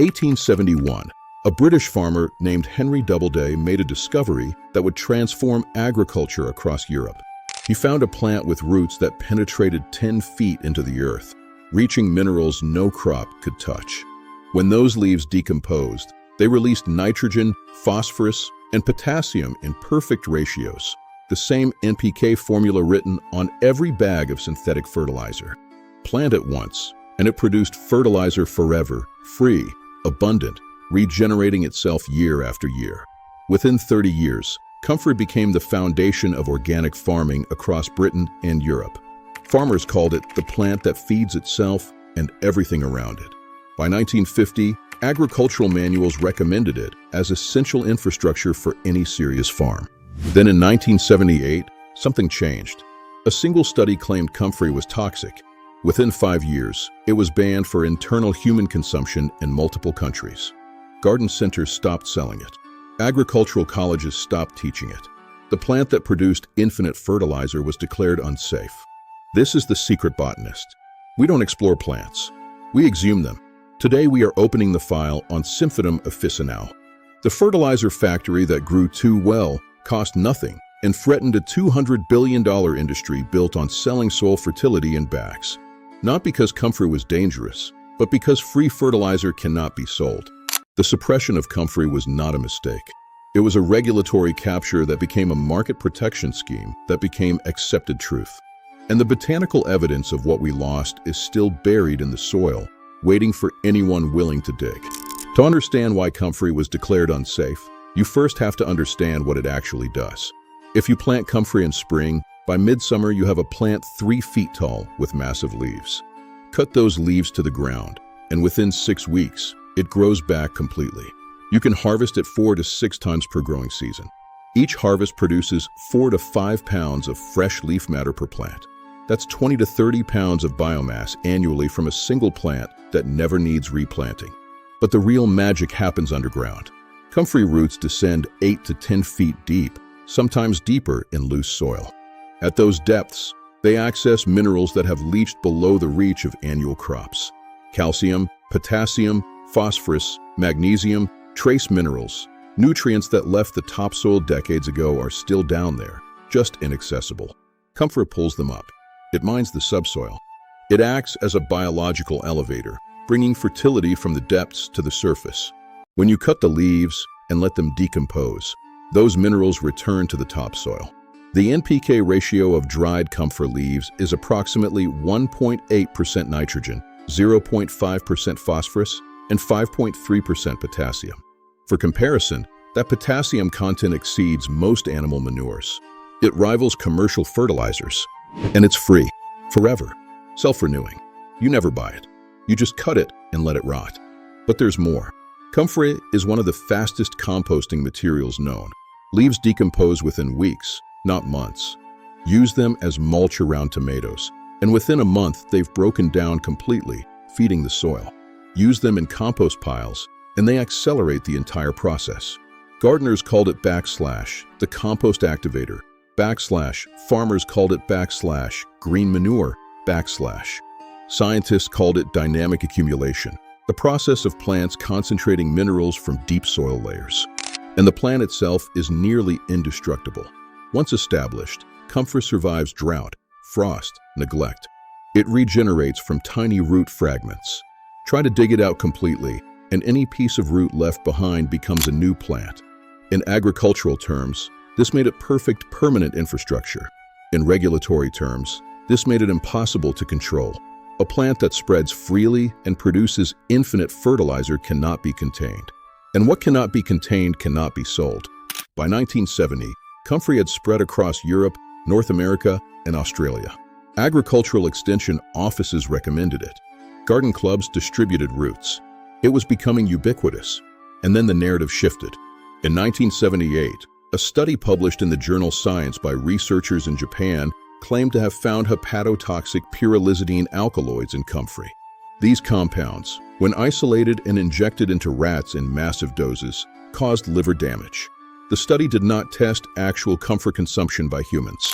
1871, a British farmer named Henry Doubleday made a discovery that would transform agriculture across Europe. He found a plant with roots that penetrated 10 feet into the earth, reaching minerals no crop could touch. When those leaves decomposed, they released nitrogen, phosphorus, and potassium in perfect ratios, the same NPK formula written on every bag of synthetic fertilizer. Plant it once, and it produced fertilizer forever, free, abundant, regenerating itself year after year. Within 30 years, Comfrey became the foundation of organic farming across Britain and Europe. Farmers called it the plant that feeds itself and everything around it. By 1950, agricultural manuals recommended it as essential infrastructure for any serious farm. Then in 1978, something changed. A single study claimed Comfrey was toxic. Within 5 years, it was banned for internal human consumption in multiple countries. Garden centers stopped selling it. Agricultural colleges stopped teaching it. The plant that produced infinite fertilizer was declared unsafe. This is the secret botanist. We don't explore plants. We exhume them. Today we are opening the file on Symphytum officinale. The fertilizer factory that grew too well, cost nothing, and threatened a $200 billion industry built on selling soil fertility in bags. Not because Comfrey was dangerous, but because free fertilizer cannot be sold. The suppression of Comfrey was not a mistake. It was a regulatory capture that became a market protection scheme that became accepted truth. And the botanical evidence of what we lost is still buried in the soil, waiting for anyone willing to dig. To understand why Comfrey was declared unsafe, you first have to understand what it actually does. If you plant Comfrey in spring, by midsummer you have a plant 3 feet tall with massive leaves. Cut those leaves to the ground, and within 6 weeks, it grows back completely. You can harvest it 4 to 6 times per growing season. Each harvest produces 4 to 5 pounds of fresh leaf matter per plant. That's 20 to 30 pounds of biomass annually from a single plant that never needs replanting. But the real magic happens underground. Comfrey roots descend 8 to 10 feet deep, sometimes deeper in loose soil. At those depths, they access minerals that have leached below the reach of annual crops. Calcium, potassium, phosphorus, magnesium, trace minerals, nutrients that left the topsoil decades ago are still down there, just inaccessible. Comfrey pulls them up. It mines the subsoil. It acts as a biological elevator, bringing fertility from the depths to the surface. When you cut the leaves and let them decompose, those minerals return to the topsoil. The NPK ratio of dried Comfrey leaves is approximately 1.8% nitrogen, 0.5% phosphorus, and 5.3% potassium. For comparison, that potassium content exceeds most animal manures. It rivals commercial fertilizers, and it's free, forever, self-renewing. You never buy it. You just cut it and let it rot. But there's more. Comfrey is one of the fastest composting materials known. Leaves decompose within weeks, not months. Use them as mulch around tomatoes, and within a month they've broken down completely, feeding the soil. Use them in compost piles, and they accelerate the entire process. Gardeners called it the compost activator, farmers called it green manure, Scientists called it dynamic accumulation, the process of plants concentrating minerals from deep soil layers. And the plant itself is nearly indestructible. Once established, Comfrey survives drought, frost, neglect. It regenerates from tiny root fragments. Try to dig it out completely, and any piece of root left behind becomes a new plant. In agricultural terms, this made it perfect permanent infrastructure. In regulatory terms, this made it impossible to control. A plant that spreads freely and produces infinite fertilizer cannot be contained. And what cannot be contained cannot be sold. By 1970, Comfrey had spread across Europe, North America, and Australia. Agricultural extension offices recommended it. Garden clubs distributed roots. It was becoming ubiquitous. And then the narrative shifted. In 1978, a study published in the journal Science by researchers in Japan claimed to have found hepatotoxic pyrrolizidine alkaloids in Comfrey. These compounds, when isolated and injected into rats in massive doses, caused liver damage. The study did not test actual Comfrey consumption by humans.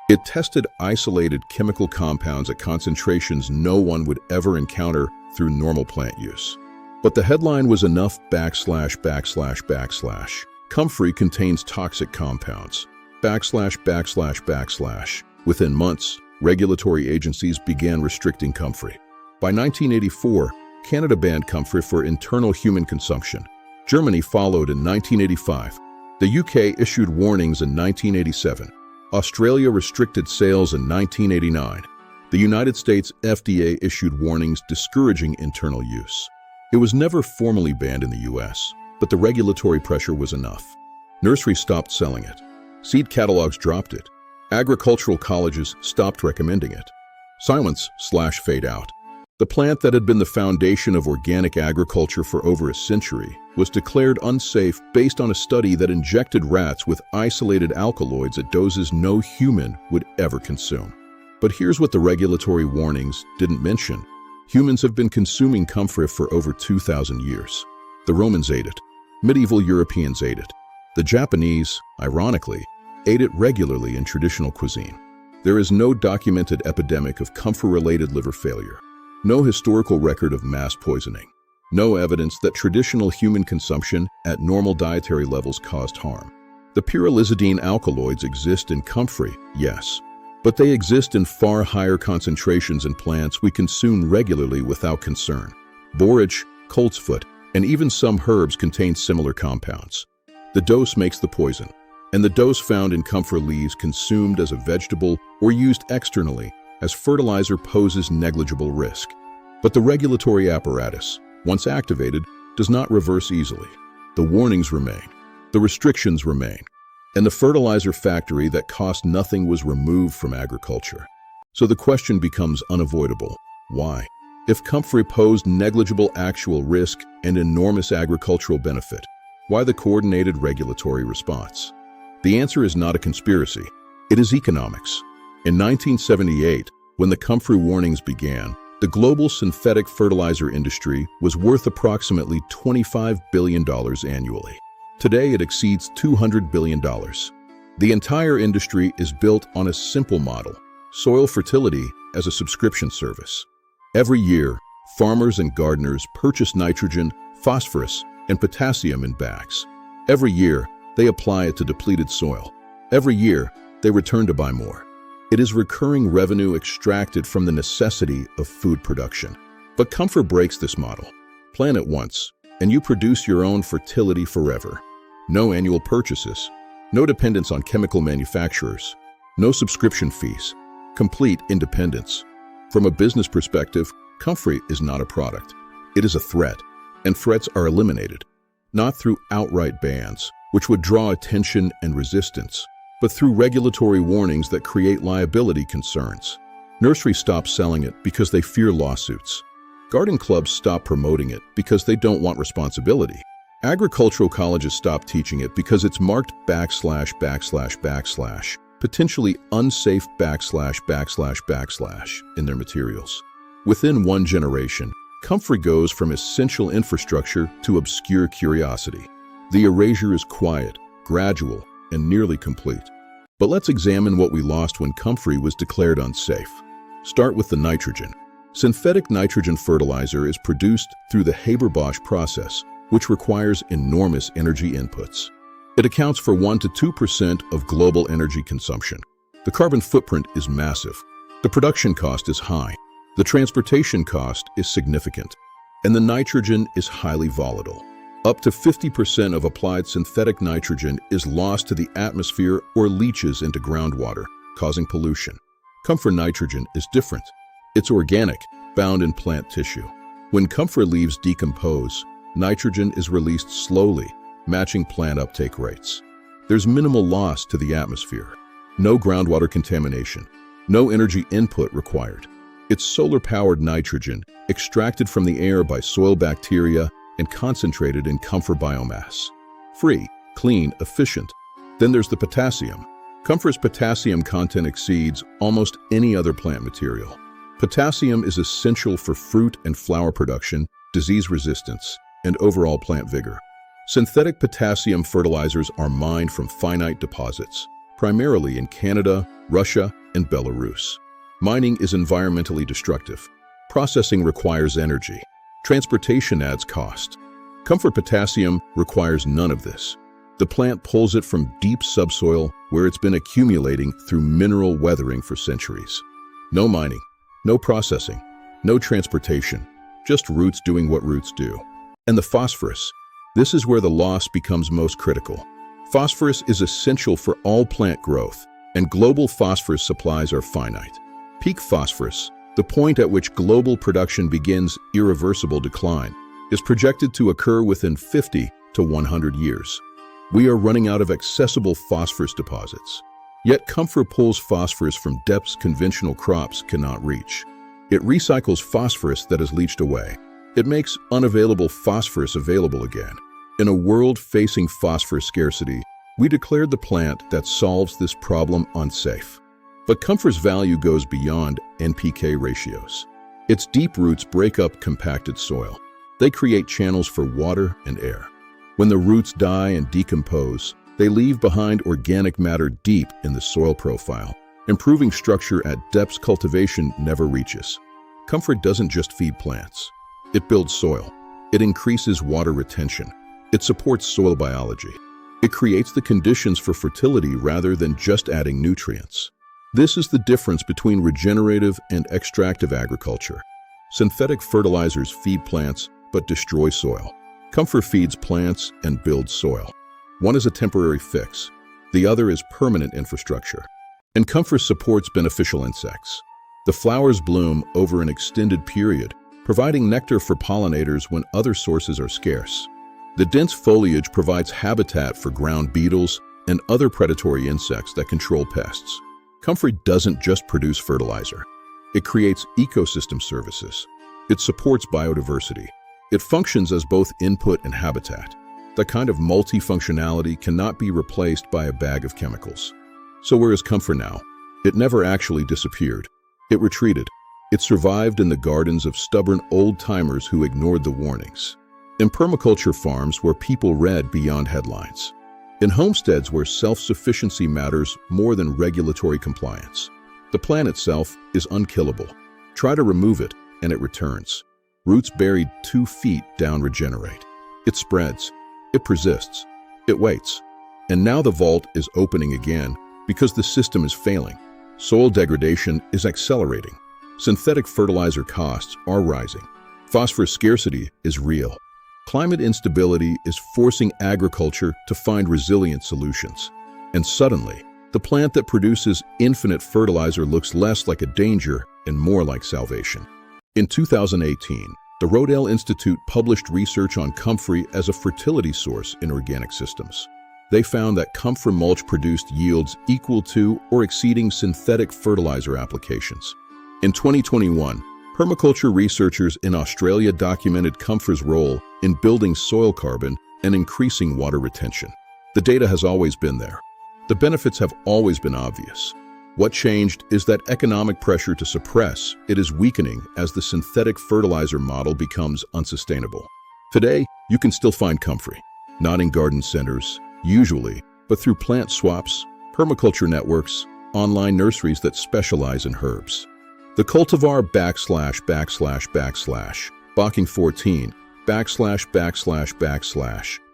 It tested isolated chemical compounds at concentrations no one would ever encounter through normal plant use. But the headline was enough /////. Comfrey contains toxic compounds. /////. Within months, regulatory agencies began restricting comfrey. By 1984, Canada banned comfrey for internal human consumption. Germany followed in 1985. The UK issued warnings in 1987. Australia restricted sales in 1989. The United States FDA issued warnings discouraging internal use. It was never formally banned in the US, but the regulatory pressure was enough. Nurseries stopped selling it. Seed catalogs dropped it. Agricultural colleges stopped recommending it. Silence/fade out. The plant that had been the foundation of organic agriculture for over a century was declared unsafe based on a study that injected rats with isolated alkaloids at doses no human would ever consume. But here's what the regulatory warnings didn't mention. Humans have been consuming comfrey for over 2,000 years. The Romans ate it. Medieval Europeans ate it. The Japanese, ironically, ate it regularly in traditional cuisine. There is no documented epidemic of comfrey-related liver failure. No historical record of mass poisoning. No evidence that traditional human consumption at normal dietary levels caused harm. The pyrrolizidine alkaloids exist in comfrey, yes, but they exist in far higher concentrations in plants we consume regularly without concern. Borage, coltsfoot, and even some herbs contain similar compounds. The dose makes the poison, and the dose found in comfrey leaves consumed as a vegetable or used externally as fertilizer poses negligible risk. But the regulatory apparatus, once activated, does not reverse easily. The warnings remain, the restrictions remain, and the fertilizer factory that cost nothing was removed from agriculture. So the question becomes unavoidable. Why? If comfrey posed negligible actual risk and enormous agricultural benefit, why the coordinated regulatory response? The answer is not a conspiracy. It is economics. In 1978, when the comfrey warnings began, the global synthetic fertilizer industry was worth approximately $25 billion annually. Today, it exceeds $200 billion. The entire industry is built on a simple model: soil fertility as a subscription service. Every year, farmers and gardeners purchase nitrogen, phosphorus, and potassium in bags. Every year, they apply it to depleted soil. Every year, they return to buy more. It is recurring revenue extracted from the necessity of food production. But comfrey breaks this model. Plant it once, and you produce your own fertility forever. No annual purchases, no dependence on chemical manufacturers, no subscription fees, complete independence. From a business perspective, comfrey is not a product. It is a threat, and threats are eliminated, not through outright bans, which would draw attention and resistance, but through regulatory warnings that create liability concerns. Nurseries stop selling it because they fear lawsuits. Garden clubs stop promoting it because they don't want responsibility. Agricultural colleges stop teaching it because it's marked /////, potentially unsafe //// in their materials. Within one generation, comfrey goes from essential infrastructure to obscure curiosity. The erasure is quiet, gradual, and nearly complete. But let's examine what we lost when comfrey was declared unsafe. Start with the nitrogen. Synthetic nitrogen fertilizer is produced through the Haber-Bosch process, which requires enormous energy inputs. It accounts for 1 to 2% of global energy consumption. The carbon footprint is massive. The production cost is high. The transportation cost is significant. And the nitrogen is highly volatile. Up to 50% of applied synthetic nitrogen is lost to the atmosphere or leaches into groundwater, causing pollution. Comfrey nitrogen is different. It's organic, found in plant tissue. When comfrey leaves decompose, nitrogen is released slowly, matching plant uptake rates. There's minimal loss to the atmosphere. No groundwater contamination. No energy input required. It's solar-powered nitrogen, extracted from the air by soil bacteria and concentrated in comfrey biomass. Free, clean, efficient. Then there's the potassium. Comfrey's potassium content exceeds almost any other plant material. Potassium is essential for fruit and flower production, disease resistance, and overall plant vigor. Synthetic potassium fertilizers are mined from finite deposits, primarily in Canada, Russia, and Belarus. Mining is environmentally destructive. Processing requires energy. Transportation adds cost. Comfrey Potassium requires none of this. The plant pulls it from deep subsoil where it's been accumulating through mineral weathering for centuries. No mining, no processing, no transportation, just roots doing what roots do. And the phosphorus. This is where the loss becomes most critical. Phosphorus is essential for all plant growth, and global phosphorus supplies are finite. Peak phosphorus, the point at which global production begins irreversible decline, is projected to occur within 50 to 100 years. We are running out of accessible phosphorus deposits. Yet Comfrey pulls phosphorus from depths conventional crops cannot reach. It recycles phosphorus that is leached away. It makes unavailable phosphorus available again. In a world facing phosphorus scarcity, we declared the plant that solves this problem unsafe. But Comfrey's value goes beyond NPK ratios. Its deep roots break up compacted soil. They create channels for water and air. When the roots die and decompose, they leave behind organic matter deep in the soil profile, improving structure at depths cultivation never reaches. Comfrey doesn't just feed plants. It builds soil. It increases water retention. It supports soil biology. It creates the conditions for fertility rather than just adding nutrients. This is the difference between regenerative and extractive agriculture. Synthetic fertilizers feed plants but destroy soil. Comfrey feeds plants and builds soil. One is a temporary fix. The other is permanent infrastructure. And Comfrey supports beneficial insects. The flowers bloom over an extended period, providing nectar for pollinators when other sources are scarce. The dense foliage provides habitat for ground beetles and other predatory insects that control pests. Comfrey doesn't just produce fertilizer. It creates ecosystem services. It supports biodiversity. It functions as both input and habitat. That kind of multifunctionality cannot be replaced by a bag of chemicals. So where is Comfrey now? It never actually disappeared. It retreated. It survived in the gardens of stubborn old-timers who ignored the warnings. In permaculture farms where people read beyond headlines. In homesteads where self-sufficiency matters more than regulatory compliance. The plant itself is unkillable. Try to remove it, and it returns. Roots buried 2 feet down regenerate. It spreads. It persists. It waits. And now the vault is opening again because the system is failing. Soil degradation is accelerating. Synthetic fertilizer costs are rising. Phosphorus scarcity is real. Climate instability is forcing agriculture to find resilient solutions. And suddenly, the plant that produces infinite fertilizer looks less like a danger and more like salvation. In 2018, the Rodale Institute published research on Comfrey as a fertility source in organic systems. They found that Comfrey mulch produced yields equal to or exceeding synthetic fertilizer applications. In 2021, permaculture researchers in Australia documented Comfrey's role in building soil carbon and increasing water retention. The data has always been there. The benefits have always been obvious. What changed is that economic pressure to suppress it is weakening as the synthetic fertilizer model becomes unsustainable. Today, you can still find Comfrey, not in garden centers, usually, but through plant swaps, permaculture networks, online nurseries that specialize in herbs. The cultivar Bocking 14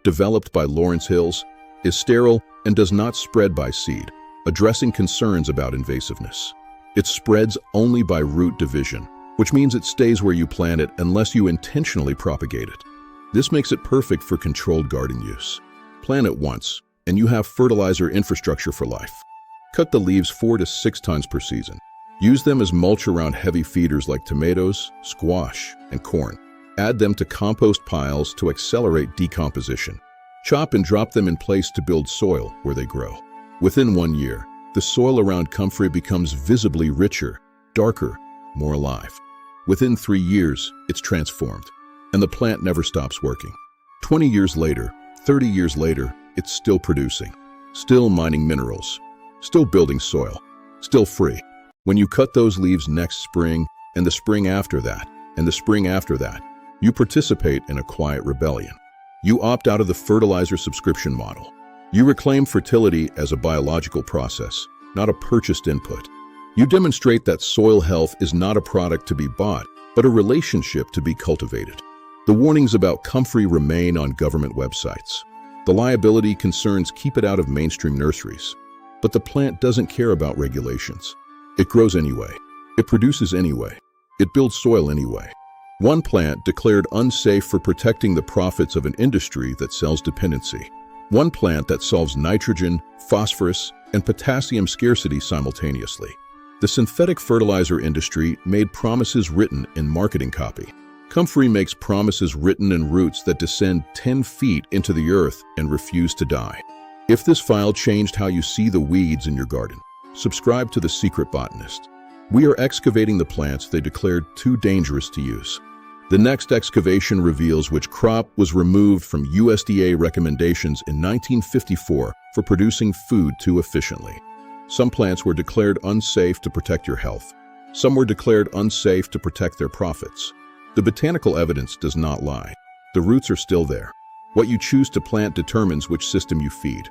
developed by Lawrence Hills is sterile and does not spread by seed, addressing concerns about invasiveness. It spreads only by root division, which means it stays where you plant it unless you intentionally propagate it. This makes it perfect for controlled garden use. Plant it once, and you have fertilizer infrastructure for life. Cut the leaves 4 to 6 tons per season. Use them as mulch around heavy feeders like tomatoes, squash, and corn. Add them to compost piles to accelerate decomposition. Chop and drop them in place to build soil where they grow. Within 1 year, the soil around Comfrey becomes visibly richer, darker, more alive. Within 3 years, it's transformed, and the plant never stops working. 20 years later, 30 years later, it's still producing, still mining minerals, still building soil, still free. When you cut those leaves next spring, and the spring after that, and the spring after that, you participate in a quiet rebellion. You opt out of the fertilizer subscription model. You reclaim fertility as a biological process, not a purchased input. You demonstrate that soil health is not a product to be bought, but a relationship to be cultivated. The warnings about Comfrey remain on government websites. The liability concerns keep it out of mainstream nurseries. But the plant doesn't care about regulations. It grows anyway. It produces anyway. It builds soil anyway. One plant declared unsafe for protecting the profits of an industry that sells dependency. One plant that solves nitrogen, phosphorus, and potassium scarcity simultaneously. The synthetic fertilizer industry made promises written in marketing copy. Comfrey makes promises written in roots that descend 10 feet into the earth and refuse to die. If this file changed how you see the weeds in your garden, subscribe to The Secret Botanist. We are excavating the plants they declared too dangerous to use. The next excavation reveals which crop was removed from USDA recommendations in 1954 for producing food too efficiently. Some plants were declared unsafe to protect your health. Some were declared unsafe to protect their profits. The botanical evidence does not lie. The roots are still there. What you choose to plant determines which system you feed.